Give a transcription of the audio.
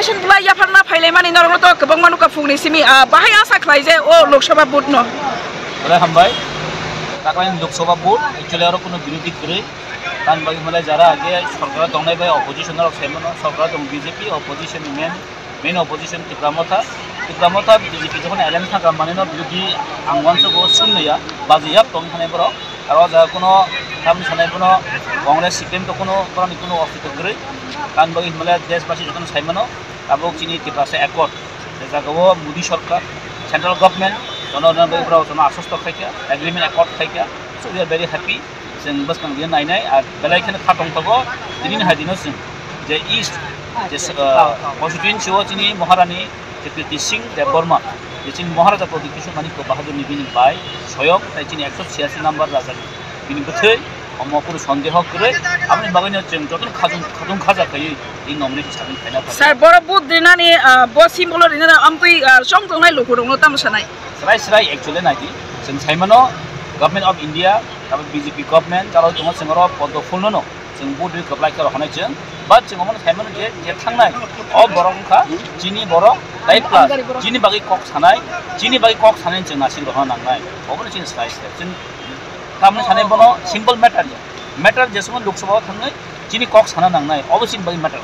opposition bula yafarna phailai mani normo to kobang manuka phungni simi bahai asa khlai je o Lok Sabha vote no বলে হামবাই তাকাইন Lok Sabha vote actually আর কোনো বিরোধী করে কারণ বাকি মানে যারা আগে সরকার দংনাই বাই অপোজিশনার সাইমন সরকার দং BJP opposition main opposition Tipra Motha BJP যখন এলএম থাকা মানে বিরোধী আঙ্গনসগো শুননয়া বাজিয়াব দং থানাই বড় আর যা কোনো সামনে সানাই কোনো কংগ্রেস সিপিএম তো কোনো অস্তিত্ব করে কারণ বাকি মানে দেশবাসী যখন সাইমন আবক চিনি টিপ্রাসে একট জায়গাও মোদী সরকার সেন্ট্রাল গভর্নমেন্ট জনগণের জন আশ্বস্ত খাইকা এগ্রিমেন্ট একট খাইকা so we are very happy जों बसखां बियो नायनाय आरो बेलायखौनो खाथं थागो दिनै हादिनो जों जे इस्ट जे कन्स्टिट्युएन्सियाव जोंनि महारानी जे कीर्ति सिंह देव बर्मा जे जोंनि महाराजा प्रदीप किशोर मानिक बाहादुरनि बिनि बाय सयक ताइ जोंनि 186 नाम्बार राजा बिनि बोथै अमकुर सन्देह करे आमनि बागैनो जों जतन खादुं खाजा खायो इ नमिनेट हिसाबै फाइना सर बर बुद दिनानि ब सिम्बल दिना आमपै सं दंनाय लखुरंनो तामसानाय स्राय एक्चुअली नायदि जों साइमानो गभर्नमेंट ऑफ इंडिया तब बीजेपी गवर्नमेंट तारो जों सिंगरो पदफुलनो जों बुदि कप्लाय कर हनाय जों बा जों मन साइमन जे थांनाय अ बरंखा जिनि बर लाइफ प्लास जिनि बागै कक सानाय जों नासिन रहा नांनाय अबनो जों स्राय जों तामने सानाय बनो सिंपल मैटर जेसमन लोकसभा थांनाय जिनि कक साना नांनाय अबसिन बागै मैटर